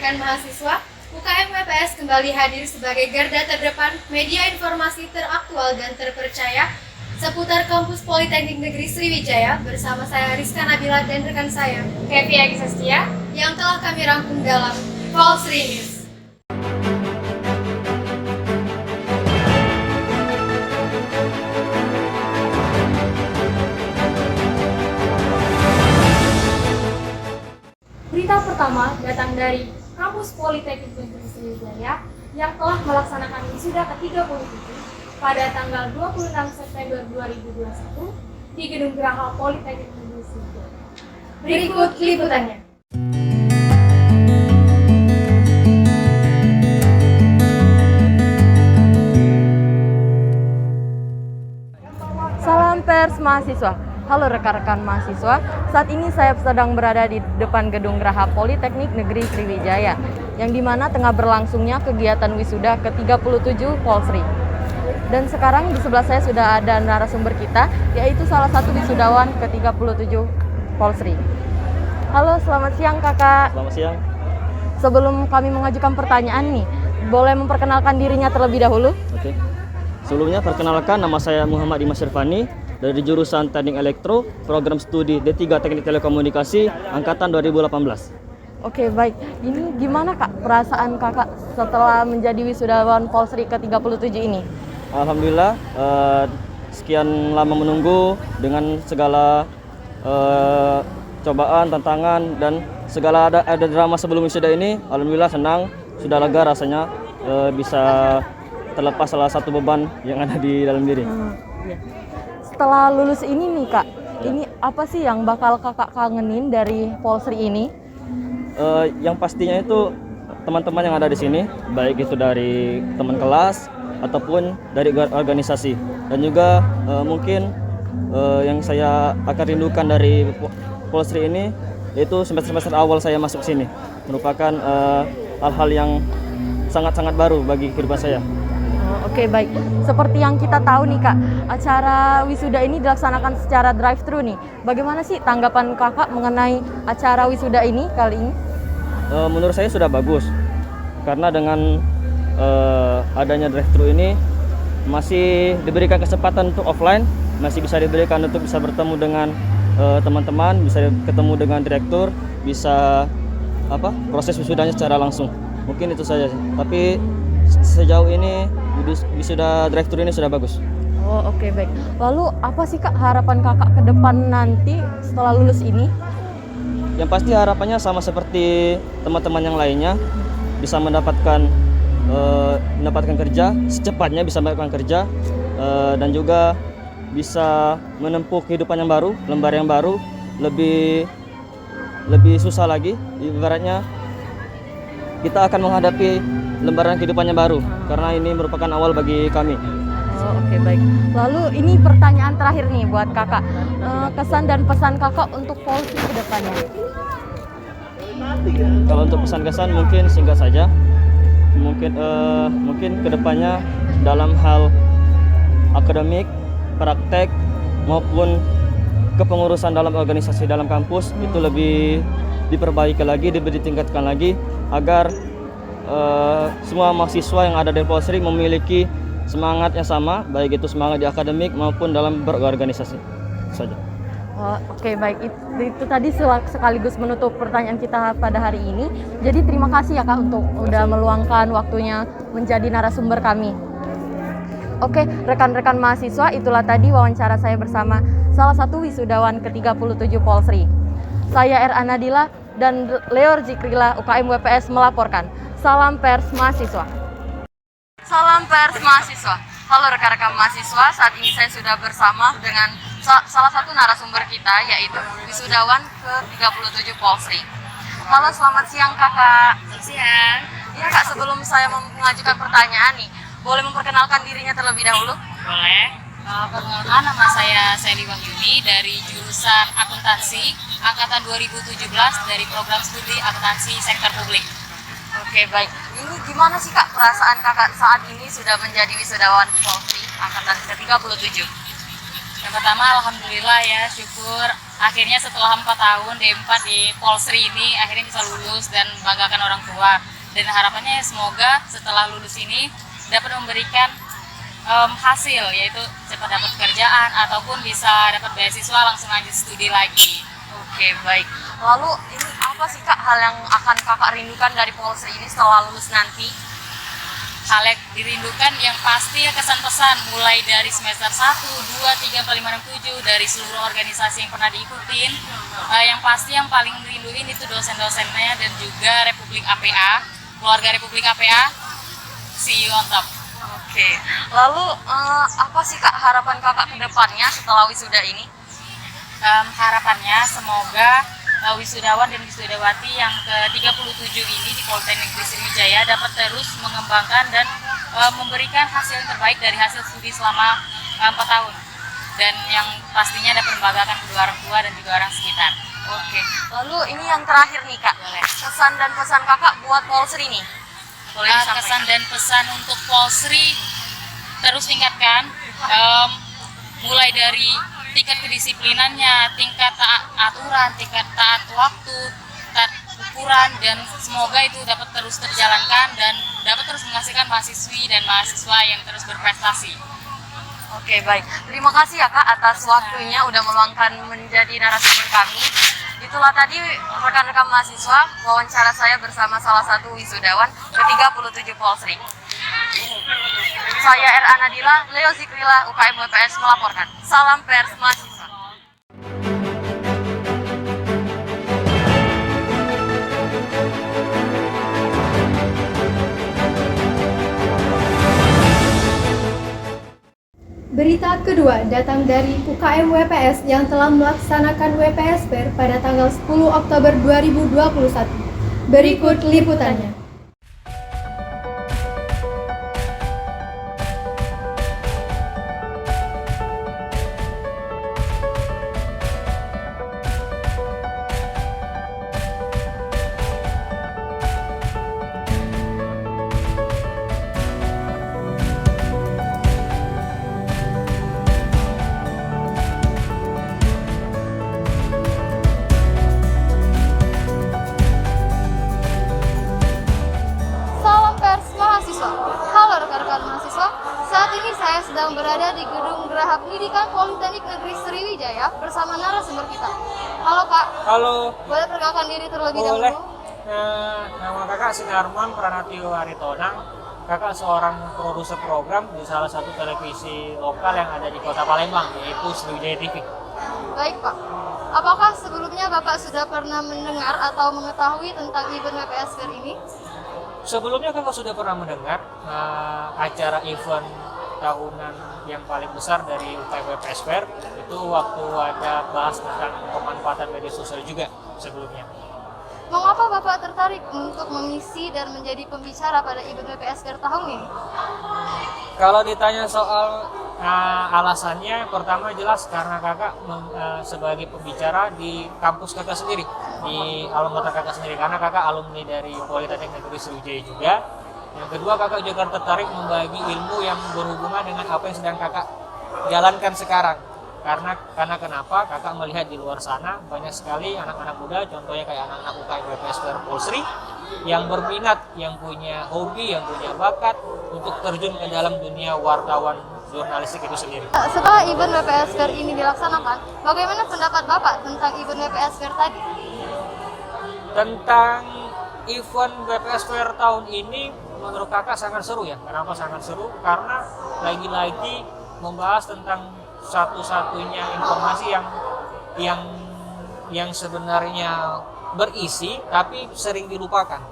rekan-rekan mahasiswa, UKM WPS kembali hadir sebagai garda terdepan media informasi teraktual dan terpercaya seputar kampus Politeknik Negeri Sriwijaya bersama saya Rizka Nabila dan rekan saya Kevi Agisastia yang telah kami rangkum dalam Polsri News. Berita pertama datang dari Kampus Politeknik Negeri Sriwijaya yang telah melaksanakan wisuda ke-37 pada tanggal 26 September 2021 di Gedung Geraha Politeknik Negeri Sriwijaya. Berikut liputannya. Salam pers mahasiswa. Halo rekan-rekan mahasiswa, saat ini saya sedang berada di depan Gedung Geraha Politeknik Negeri Sriwijaya, yang dimana tengah berlangsungnya kegiatan wisuda ke-37 Polsri. Dan sekarang di sebelah saya sudah ada narasumber kita, yaitu salah satu wisudawan ke-37 Polsri. Halo, selamat siang kakak. Selamat siang. Sebelum kami mengajukan pertanyaan nih, boleh memperkenalkan dirinya terlebih dahulu? Oke. Sebelumnya perkenalkan, nama saya Muhammad Dimas Irfani dari jurusan Teknik Elektro, program studi D3 Teknik Telekomunikasi angkatan 2018. Oke, baik. Ini gimana kak perasaan kakak setelah menjadi wisudawan Polsri ke-37 ini? Alhamdulillah, sekian lama menunggu dengan segala cobaan, tantangan dan segala ada drama sebelum wisuda ini. Alhamdulillah senang, sudah lega rasanya bisa terlepas salah satu beban yang ada di dalam diri. Iya. Setelah lulus ini nih kak, ini apa sih yang bakal kakak kangenin dari Polsri ini? Yang pastinya itu teman-teman yang ada di sini, baik itu dari teman kelas ataupun dari organisasi, dan juga mungkin yang saya akan rindukan dari Polsri ini yaitu semester awal saya masuk sini, merupakan hal-hal yang sangat-sangat baru bagi kehidupan saya. Oke, baik. Seperti yang kita tahu nih kak, acara wisuda ini dilaksanakan secara drive-thru nih. Bagaimana sih tanggapan kakak mengenai acara wisuda ini kali ini? Menurut saya sudah bagus, karena dengan adanya drive-thru ini masih diberikan kesempatan untuk offline, masih bisa diberikan untuk bisa bertemu dengan teman-teman, bisa ketemu dengan direktur, bisa proses wisudanya secara langsung. Mungkin itu saja sih. Tapi sejauh ini wisuda drive-thru ini sudah bagus. Oh, oke, baik. Lalu apa sih kak harapan kakak ke depan nanti setelah lulus ini? Yang pasti harapannya sama seperti teman-teman yang lainnya, bisa mendapatkan kerja secepatnya, bisa mendapatkan kerja dan juga bisa menempuh kehidupan yang baru, lembar yang baru, lebih susah lagi. Ibaratnya kita akan menghadapi lembaran kehidupan yang baru, karena ini merupakan awal bagi kami. Oh, oke, baik. Lalu ini pertanyaan terakhir nih buat kakak, kesan dan pesan kakak untuk Polsri ke depannya. Kalau untuk pesan-kesan mungkin singkat saja, mungkin kedepannya dalam hal akademik, praktek maupun kepengurusan dalam organisasi dalam kampus itu lebih diperbaiki lagi, ditingkatkan lagi agar semua mahasiswa yang ada di Polsri memiliki semangat yang sama, baik itu semangat di akademik maupun dalam berorganisasi. Itu saja. Oh, oke, baik. Itu tadi sekaligus menutup pertanyaan kita pada hari ini. Jadi terima kasih ya kak untuk udah meluangkan waktunya menjadi narasumber kami. Oke, rekan-rekan mahasiswa, itulah tadi wawancara saya bersama salah satu wisudawan ke-37 Polsri. Saya R. Anadila dan Leor Jikrila UKM WPS melaporkan. Salam pers mahasiswa. Salam pers mahasiswa. Halo rekan-rekan mahasiswa, saat ini saya sudah bersama dengan salah satu narasumber kita, yaitu wisudawan ke-37 Polsri. Halo, selamat siang kakak. Selamat siang. Ya kak, sebelum saya mengajukan pertanyaan nih, boleh memperkenalkan dirinya terlebih dahulu? Boleh. Perkenalkan, nama saya Sandy Wahyuni dari jurusan akuntansi angkatan 2017 dari program studi akuntansi sektor publik. Oke, baik. Ini gimana sih kak perasaan kakak saat ini sudah menjadi wisudawan Polsri angkatan ke-37? Yang pertama, alhamdulillah ya, syukur akhirnya setelah 4 tahun D4 di Polsri ini akhirnya bisa lulus dan banggakan orang tua. Dan harapannya semoga setelah lulus ini dapat memberikan hasil, yaitu cepat dapat pekerjaan ataupun bisa dapat beasiswa langsung lanjut studi lagi. Oke, baik. Lalu ini apa sih Kak hal yang akan Kakak rindukan dari Polsri ini setelah lulus nanti? Hal yang dirindukan yang pasti kesan-pesan mulai dari semester 1, 2, 3, 4, 5, 6, 7 dari seluruh organisasi yang pernah diikutin. Yang pasti yang paling dirinduin itu dosen-dosennya dan juga Republik APA, keluarga Republik APA. See you on top. Oke. Lalu apa sih Kak harapan Kakak ke depannya setelah wisuda ini? Harapannya semoga wisudawan dan wisudawati yang ke-37 ini di Politeknik Negeri Sriwijaya dapat terus mengembangkan dan memberikan hasil yang terbaik dari hasil studi selama 4 tahun, dan yang pastinya dapat membanggakan kedua orang tua dan juga orang sekitar. Oke. Lalu ini yang terakhir nih Kak. Boleh. Kesan dan pesan Kakak buat Polsri nih. Boleh disampaikan? Kesan dan pesan untuk Polsri terus tingkatkan, mulai dari tingkat kedisiplinannya, tingkat aturan, tingkat taat waktu, taat ukuran, dan semoga itu dapat terus terjalankan dan dapat terus menghasilkan mahasiswi dan mahasiswa yang terus berprestasi. Oke, baik. Terima kasih ya Kak atas waktunya udah meluangkan menjadi narasumber kami. Itulah tadi rekan-rekan mahasiswa wawancara saya bersama salah satu wisudawan ke-37 Polsri. Saya R. Anadila, Leo Zikrila, UKM WPS melaporkan. Salam pers mahasiswa. Berita kedua datang dari UKM WPS yang telah melaksanakan WPS Fair pada tanggal 10 Oktober 2021. Berikut liputannya. Saya sedang berada di Gedung Geraha Pendidikan Politeknik Negeri Sriwijaya bersama narasumber kita. Halo Kak. Halo. Boleh perkenalkan diri terlebih Boleh. dahulu? Nama kakak Sinarman Pranatio Aritonang. Kakak seorang produser program di salah satu televisi lokal yang ada di Kota Palembang, yaitu Sriwijaya TV. Baik Pak. Apakah sebelumnya Bapak sudah pernah mendengar atau mengetahui tentang event WPS Fair ini? Sebelumnya kakak sudah pernah mendengar acara event tahunan yang paling besar dari UKM WPS Fair, itu waktu ada bahas tentang pemanfaatan media sosial juga sebelumnya. Mengapa Bapak tertarik untuk mengisi dan menjadi pembicara pada event WPS Fair tahun ini? Kalau ditanya soal alasannya, pertama jelas karena kakak sebagai pembicara di kampus kakak sendiri, di alma mater kakak sendiri, karena kakak alumni dari Politeknik Negeri Sriwijaya juga. Yang kedua, kakak juga tertarik membagi ilmu yang berhubungan dengan apa yang sedang kakak jalankan sekarang. Karena kenapa? Kakak melihat di luar sana banyak sekali anak-anak muda, contohnya kayak anak-anak UKM WPS Fair Polsri, yang berminat, yang punya hobi, yang punya bakat untuk terjun ke dalam dunia wartawan jurnalistik itu sendiri. Setelah event WPS Fair ini dilaksanakan, bagaimana pendapat Bapak tentang event WPS Fair tadi? Tentang event WPS Fair tahun ini, menurut kakak sangat seru ya. Kenapa sangat seru? Karena lagi-lagi membahas tentang satu-satunya informasi yang sebenarnya berisi tapi sering dilupakan.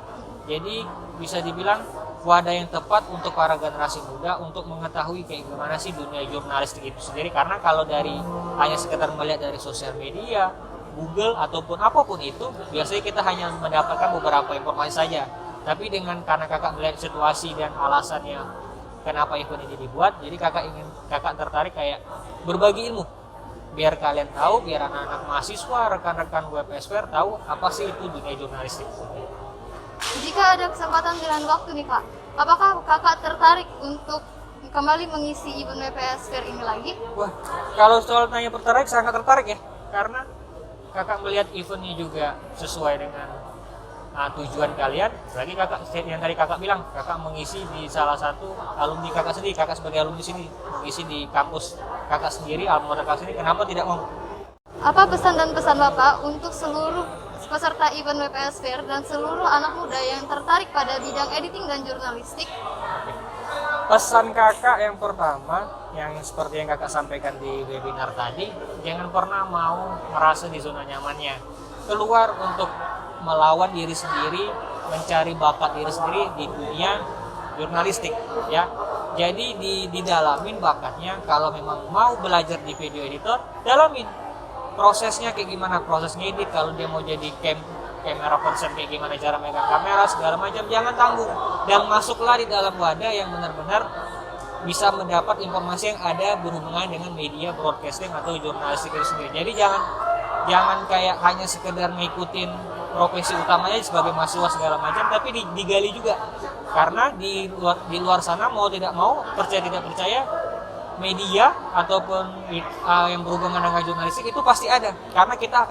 Jadi bisa dibilang wadah yang tepat untuk para generasi muda untuk mengetahui kayak gimana sih dunia jurnalistik itu sendiri. Karena kalau dari hanya sekedar melihat dari sosial media, Google ataupun apapun itu, biasanya kita hanya mendapatkan beberapa informasi saja. Tapi karena kakak melihat situasi dan alasannya kenapa event ini dibuat, jadi kakak tertarik kayak berbagi ilmu, biar kalian tahu, biar anak-anak mahasiswa, rekan-rekan WPS Fair tahu apa sih itu dunia jurnalistik. Jika ada kesempatan di lain waktu nih Kak, apakah Kakak tertarik untuk kembali mengisi event WPS Fair ini lagi? Wah, kalau soal tanya tertarik, sangat tertarik ya, karena kakak melihat eventnya juga sesuai dengan tujuan kalian. Lagi kakak yang tadi kakak bilang, kakak mengisi di salah satu alumni kakak sendiri, kakak sebagai alumni sini, mengisi di kampus kakak sendiri, alma mater kakak sendiri. Kenapa tidak mau? Apa pesan dan pesan Bapak untuk seluruh peserta event WPS Fair dan seluruh anak muda yang tertarik pada bidang editing dan jurnalistik? Pesan kakak yang pertama, yang seperti yang kakak sampaikan di webinar tadi, jangan pernah mau merasa di zona nyamannya. Keluar untuk melawan diri sendiri, mencari bakat diri sendiri di dunia jurnalistik, ya. Jadi didalamin bakatnya. Kalau memang mau belajar di video editor, dalamin prosesnya kayak gimana, proses ngedit. Kalau dia mau jadi kamera person, kayak gimana cara megang kamera, segala macam, jangan tanggung dan masuklah di dalam wadah yang benar-benar bisa mendapat informasi yang ada berhubungan dengan media broadcasting atau jurnalistik itu sendiri. Jadi jangan kayak hanya sekedar ngikutin profesi utamanya sebagai mahasiswa segala macam, tapi digali juga, karena di luar sana mau tidak mau, percaya tidak percaya, media ataupun yang berhubungan dengan jurnalistik itu pasti ada, karena kita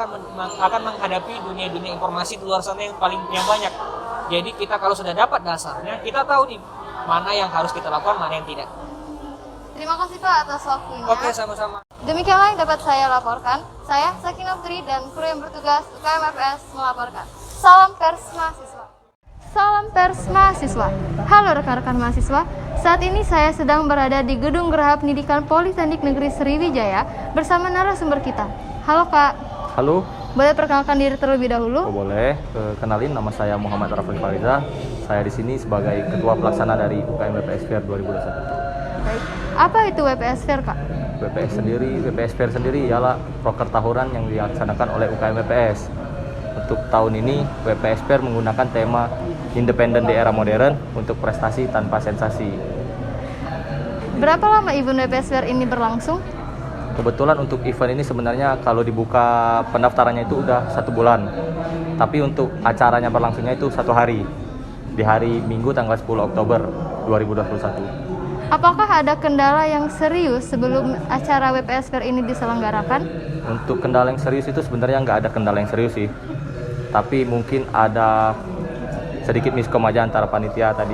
akan menghadapi dunia informasi di luar sana yang banyak. Jadi kita kalau sudah dapat dasarnya, kita tahu nih mana yang harus kita lakukan, mana yang tidak. Terima kasih Pak atas waktunya. Oke, sama-sama. Demikianlah yang dapat saya laporkan. Saya Sakinah Putri dan kru yang bertugas UKM WPS melaporkan. Salam pers mahasiswa. Salam pers mahasiswa. Halo rekan-rekan mahasiswa. Saat ini saya sedang berada di Gedung Geraha Pendidikan Politeknik Negeri Sriwijaya bersama narasumber kita. Halo Kak. Halo. Boleh perkenalkan diri terlebih dahulu? Oh, boleh. Kenalin, nama saya Muhammad Rafli Fariza. Saya di sini sebagai Ketua Pelaksana dari UKM WPS Fair 2021. Baik. Apa itu WPS Fair Kak? WPS Fair sendiri ialah proker tahunan yang dilaksanakan oleh UKM WPS. Untuk tahun ini WPS Fair menggunakan tema Independen di Era Modern untuk prestasi tanpa sensasi. Berapa lama event WPS Fair ini berlangsung? Kebetulan untuk event ini sebenarnya kalau dibuka pendaftarannya itu udah 1 bulan. Tapi untuk acaranya berlangsungnya itu 1 hari. Di hari Minggu tanggal 10 Oktober 2021. Apakah ada kendala yang serius sebelum acara WPS Fair ini diselenggarakan? Untuk kendala yang serius itu sebenarnya nggak ada kendala yang serius sih. Tapi mungkin ada sedikit miskom aja antara panitia tadi.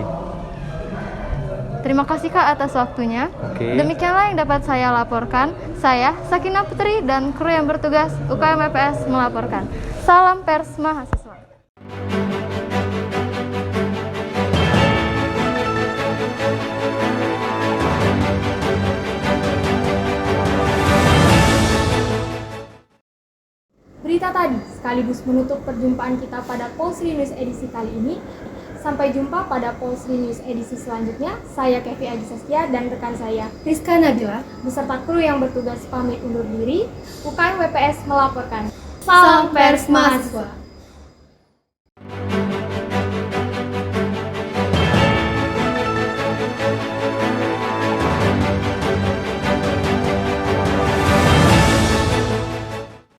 Terima kasih Kak atas waktunya. Oke. Demikianlah yang dapat saya laporkan. Saya Sakinah Putri dan kru yang bertugas UKM WPS melaporkan. Salam pers mahasiswa. Berita tadi sekaligus menutup perjumpaan kita pada Polsri News edisi kali ini. Sampai jumpa pada Polsri News edisi selanjutnya. Saya Kevi Aji Saskia dan rekan saya Rizka Nabila beserta kru yang bertugas pamit undur diri. UKM WPS melaporkan. Salam pers mahasiswa.